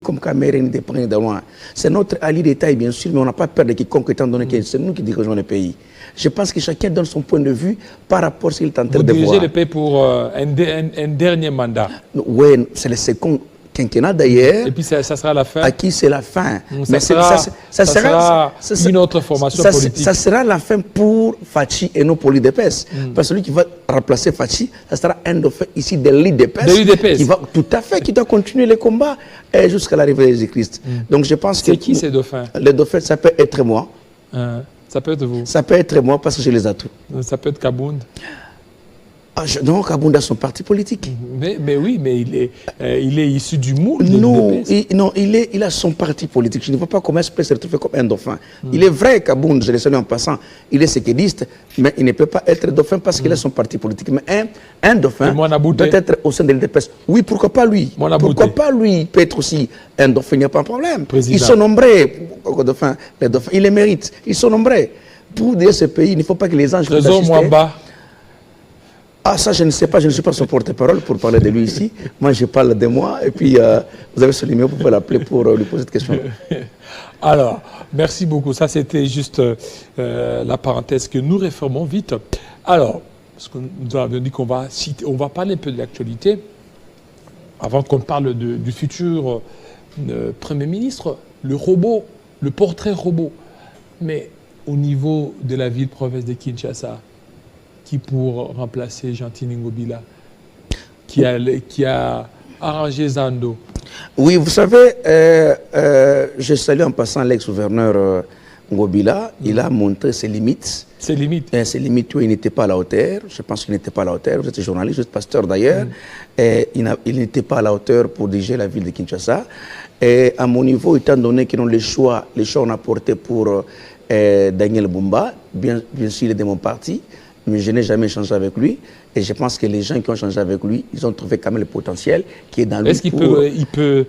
comme Cameroun de près de loin. C'est notre allié de taille, bien sûr, mais on n'a pas peur de quiconque, étant donné que c'est nous qui dirigeons le pays. Je pense que chacun donne son point de vue par rapport à ce qu'il est en train de voir. Vous dirigez le pays pour un dernier mandat. Oui, c'est le second quinquennat d'ailleurs. Et puis ça sera la fin. À qui c'est la fin. Mais ça sera une autre formation politique. Ça sera la fin pour Fachi et non pour l'UDPS. Parce que celui qui va remplacer Fachi, ça sera un dauphin ici de l'UDPS. Qui va tout à fait, qui doit continuer les combats jusqu'à l'arrivée de Jésus-Christ. Donc je pense que... C'est qui ces dauphins? Les dauphins, ça peut être moi. Ça peut être vous? Ça peut être moi parce que j'ai les atouts. Ça peut être Kabound? Non, Kabound a son parti politique. Mais oui, mais il est issu du moule. Non, il a son parti politique. Je ne vois pas comment il peut se retrouver comme un dauphin. Il est vrai, Kabound, je le salue en passant, il est séquediste, mais il ne peut pas être dauphin parce qu'il a son parti politique. Mais un dauphin doit être au sein de l'UDPS. Oui, pourquoi pas lui? Pourquoi pas lui? Il peut être aussi un dauphin, il n'y a pas de problème. Président. Ils sont nombreux, les dauphins, ils les méritent. Ils sont nombreux. Pour dire ce pays, il ne faut pas que les anges... Trésor Mwamba. Ah, ça, je ne sais pas, je ne suis pas son porte-parole pour parler de lui ici. Moi, je parle de moi. Et puis, vous avez ce numéro, vous pouvez l'appeler pour lui poser cette question. Alors, merci beaucoup. Ça, c'était juste la parenthèse que nous réformons vite. Alors, parce que nous avons dit qu'on va parler un peu de l'actualité, avant qu'on parle du futur Premier ministre, le robot, le portrait robot. Mais au niveau de la ville-province de Kinshasa, qui pour remplacer Gentini Ngobila, qui a arrangé Zando. Oui, vous savez, je salue en passant l'ex-gouverneur Ngobila. Il a montré ses limites. Ses limites? Ses limites, oui, il n'était pas à la hauteur. Je pense qu'il n'était pas à la hauteur. Vous êtes journaliste, vous êtes pasteur d'ailleurs. Il n'était pas à la hauteur pour diriger la ville de Kinshasa. Et à mon niveau, étant donné que les choix on a porté pour Daniel Bumba, bien sûr, il est de mon parti. Mais je n'ai jamais changé avec lui. Et je pense que les gens qui ont changé avec lui, ils ont trouvé quand même le potentiel qui est dans lui. Est-ce qu'il peut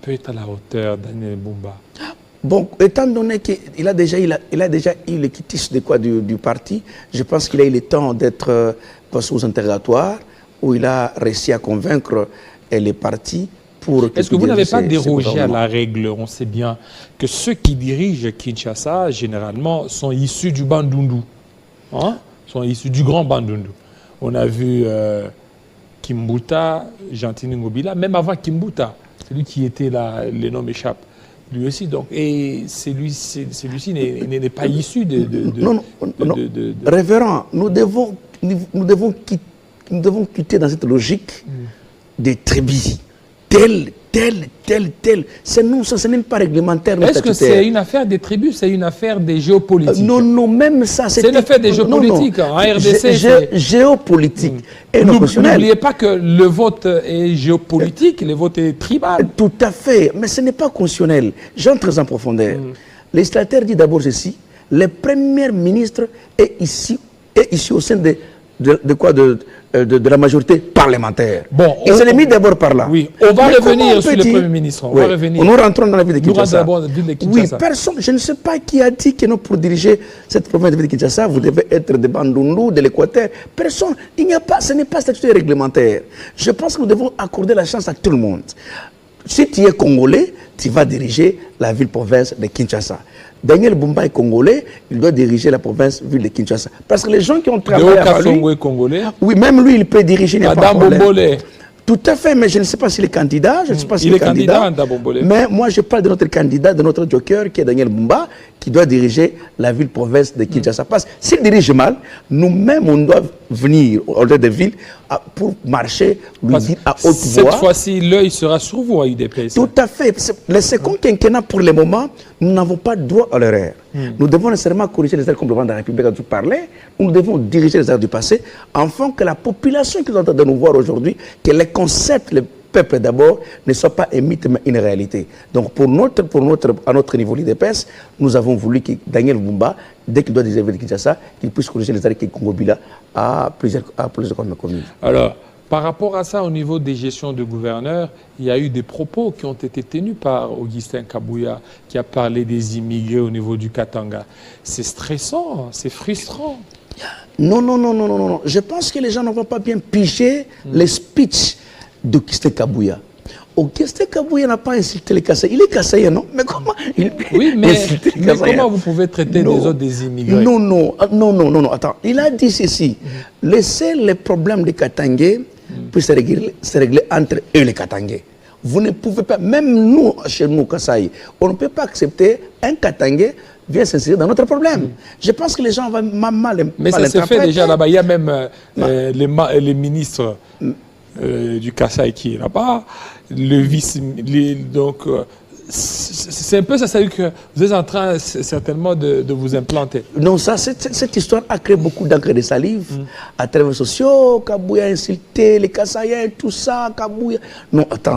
être à la hauteur, Daniel Bumba? Bon, étant donné qu'il a déjà eu le quitus du parti, je pense qu'il a eu le temps d'être passé aux interrogatoires, où il a réussi à convaincre les partis. Est-ce que vous n'avez pas dérogé à la règle? On sait bien que ceux qui dirigent Kinshasa, généralement, sont issus du Bandundu. Hein? Sont issus du grand Bandundu. On a vu Kimbuta, Gentini Ngobila, même avant Kimbuta, celui qui était là, les noms m'échappent, lui aussi. Donc, et celui-ci n'est pas issu de... Non. Révérend, nous devons quitter dans cette logique des tribus. Tel. C'est non, ça, ce n'est pas réglementaire. Est-ce que c'est une affaire des tribus, c'est une affaire des géopolitiques? Non, même ça, c'est une affaire des géopolitiques. En RDC, géopolitique. N'oubliez pas que le vote est géopolitique, le vote est tribal. Tout à fait, mais ce n'est pas constitutionnel. J'entre en profondeur. Le législateur dit d'abord ceci: le premier ministre est ici au sein de la majorité parlementaire. Bon, il s'est mis d'abord par là. Oui, on va revenir sur le Premier ministre. Nous rentrons dans la ville de Kinshasa. Oui, personne, je ne sais pas qui a dit que non, pour diriger cette province de ville de Kinshasa, vous devez être de Bandundu, de l'Équateur. Personne, ce n'est pas statut réglementaire. Je pense que nous devons accorder la chance à tout le monde. Si tu es Congolais, tu vas diriger la ville-province de Kinshasa. Daniel Bumba est Congolais, il doit diriger la province-ville de Kinshasa. Parce que les gens qui ont travaillé avec lui... est Congolais. Oui, même lui, il peut diriger. Madame Bombolé. Tout à fait, mais je ne sais pas s'il est candidat. Je ne sais pas s'il est candidat. Mais moi, je parle de notre candidat, de notre joker, qui est Daniel Bumba, qui doit diriger la ville-province de Kinshasa. Parce que s'il dirige mal, nous-mêmes, on doit venir au lieu de ville pour marcher, lui dire à haute voix. Cette fois-ci, l'œil sera sur vous à UDPS. Tout à fait. Le second quinquennat, pour le moment, nous n'avons pas droit à l'erreur. Nous devons nécessairement corriger les erreurs comme le président de la République a dû parler. Nous devons diriger les erreurs du passé, afin que la population qui est en train de nous voir aujourd'hui, que les concepts, le peuple d'abord, ne soient pas un mythe, mais une réalité. Donc, à notre niveau, l'IDPS, nous avons voulu que Daniel Bumba, dès qu'il doit diriger le Kinshasa, qu'il puisse corriger les erreurs que Ngobila a plusieurs communes. Alors, par rapport à ça, au niveau des gestions de gouverneurs, il y a eu des propos qui ont été tenus par Augustin Kabouya, qui a parlé des immigrés au niveau du Katanga. C'est stressant, c'est frustrant. Non. Je pense que les gens ne vont pas bien piger les speeches d'Augustin Kabouya. Auguste Kabouya n'a pas insulté les Kassaïens. Il est Kassaïen, non? Mais comment Oui, mais comment vous pouvez traiter des autres des immigrés? Non, attends. Il a dit ceci. Laissez les problèmes des Katangais puissent se régler entre eux les Katangais. Vous ne pouvez pas, même nous, chez nous, Kassaï, on ne peut pas accepter un Katangais vient s'insérer dans notre problème. Je pense que les gens vont mal mais ça se fait déjà là-bas. Il y a même les ministres du Kasaï qui est là-bas, le vice... donc, c'est un peu ça, c'est-à-dire que vous êtes en train certainement de vous implanter. Non, ça, cette histoire a créé beaucoup d'encre de salive à travers les sociaux. Kabouya a insulté les Kassaïens, tout ça, Kabouya... Non, attends.